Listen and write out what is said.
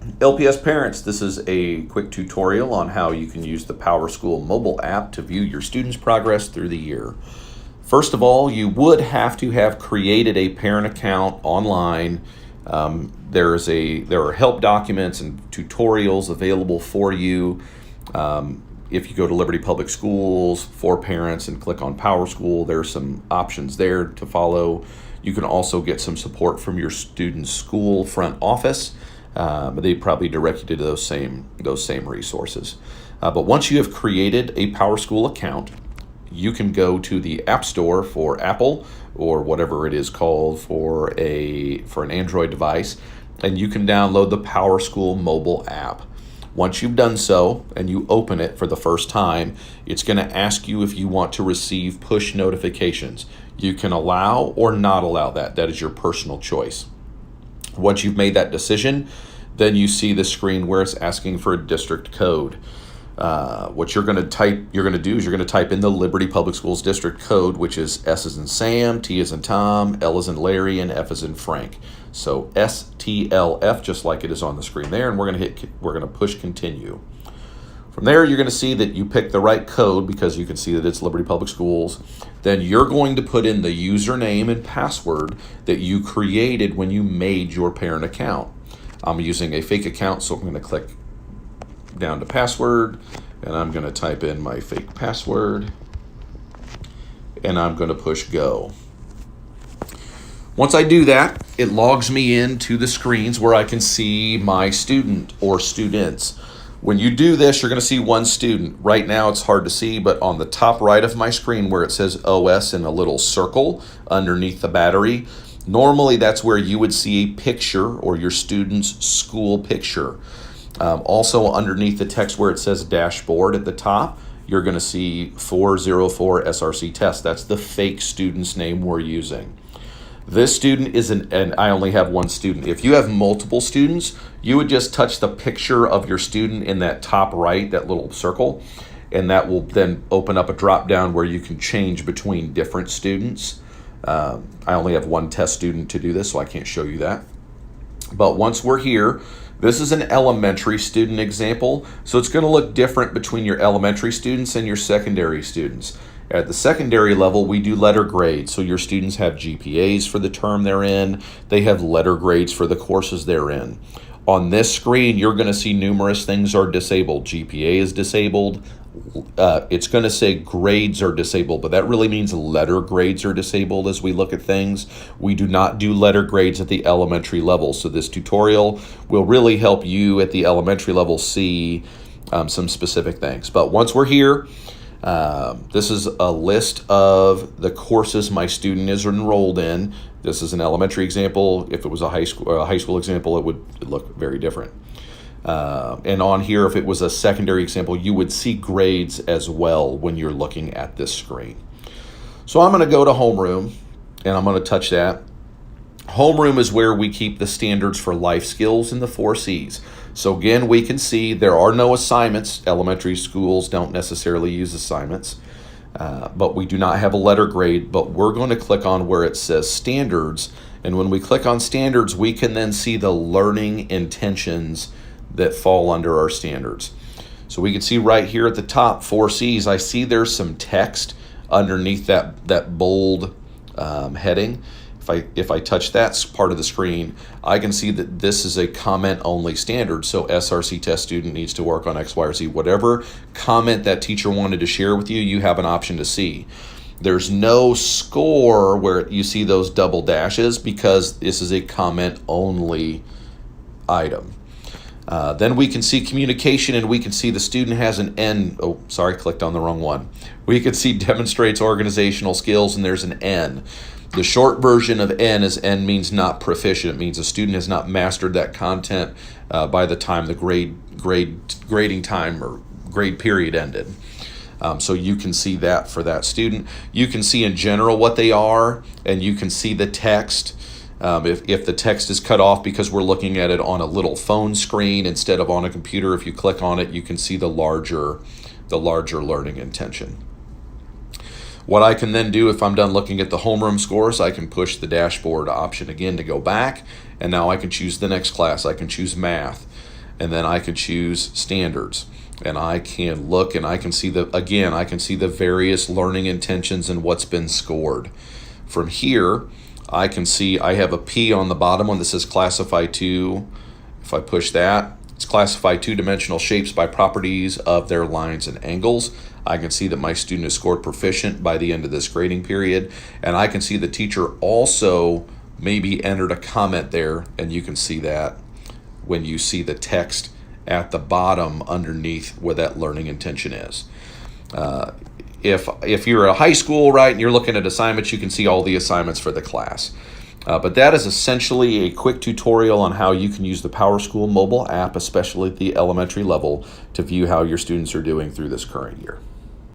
LPS parents, this is a quick tutorial on how you can use the PowerSchool mobile app to view your students' progress through the year. First of all, you would have to have created a parent account online. There are help documents and tutorials available for you. If you go to Liberty Public Schools for parents and click on PowerSchool, there's some options there to follow. You can also get some support from your student's school front office. They probably direct you to those same resources. But once you have created a PowerSchool account, you can go to the App Store for Apple or whatever it is called for an Android device, and you can download the PowerSchool mobile app. Once you've done so and you open it for the first time, it's going to ask you if you want to receive push notifications. You can allow or not allow that. That is your personal choice. Once you've made that decision, then you see the screen where it's asking for a district code. What you're going to do is you're going to type in the Liberty Public Schools district code, which is S as in Sam, T as in Tom, L as in Larry, and F as in Frank. So STLF, just like it is on the screen there, and we're going to push continue. From there, you're going to see that you picked the right code because you can see that it's Liberty Public Schools. Then you're going to put in the username and password that you created when you made your parent account. I'm using a fake account, so I'm going to click down to password, and I'm going to type in my fake password, and I'm going to push go. Once I do that, it logs me into the screens where I can see my student or students. When you do this, you're going to see one student. Right now it's hard to see, but on the top right of my screen where it says OS in a little circle underneath the battery, normally that's where you would see a picture or your student's school picture. Also underneath the text where it says dashboard at the top, you're going to see 404 SRC test. That's the fake student's name we're using. This student and I only have one student. If you have multiple students, you would just touch the picture of your student in that top right, that little circle, and that will then open up a drop down where you can change between different students. I only have one test student to do this, so I can't show you that. But once we're here, this is an elementary student example, so it's going to look different between your elementary students and your secondary students. At the secondary level, we do letter grades, so your students have GPAs for the term they're in. They have letter grades for the courses they're in. On this screen, you're going to see numerous things are disabled. GPA is disabled. It's going to say grades are disabled, but that really means letter grades are disabled as we look at things. We do not do letter grades at the elementary level, so this tutorial will really help you at the elementary level see some specific things. But once we're here, this is a list of the courses my student is enrolled in. This is an elementary example. If it was a high school example, it would look very different. And on here, if it was a secondary example, you would see grades as well when you're looking at this screen. So I'm going to go to homeroom, and I'm going to touch that. Homeroom is where we keep the standards for life skills in the 4 C's. So again, we can see there are no assignments. Elementary schools don't necessarily use assignments, but we do not have a letter grade, but we're going to click on where it says standards. And when we click on standards, we can then see the learning intentions that fall under our standards. So we can see right here at the top, 4 C's, I see there's some text underneath that bold heading. If I touch that part of the screen, I can see that this is a comment-only standard. So SRC test student needs to work on X, Y, or Z. Whatever comment that teacher wanted to share with you, you have an option to see. There's no score where you see those double dashes because this is a comment-only item. Then we can see communication, and we can see the student has an N. Oh, sorry, clicked on the wrong one. We can see demonstrates organizational skills, and there's an N. The short version of N is N means not proficient. It means a student has not mastered that content by the time the grading time or grade period ended. So you can see that for that student. You can see in general what they are, and you can see the text. If the text is cut off because we're looking at it on a little phone screen instead of on a computer, if you click on it, you can see the larger learning intention. What I can then do if I'm done looking at the homeroom scores, I can push the dashboard option again to go back, and now I can choose the next class. I can choose math. and then I could choose standards. And I can look and I can see I can see the various learning intentions and what's been scored. From here, I can see I have a P on the bottom one that says classify to. If I push that, it's classify two-dimensional shapes by properties of their lines and angles. I can see that my student has scored proficient by the end of this grading period. And I can see the teacher also maybe entered a comment there, and you can see that when you see the text at the bottom underneath where that learning intention is. If you're a high school, right, and you're looking at assignments, you can see all the assignments for the class. But that is essentially a quick tutorial on how you can use the PowerSchool mobile app, especially at the elementary level, to view how your students are doing through this current year.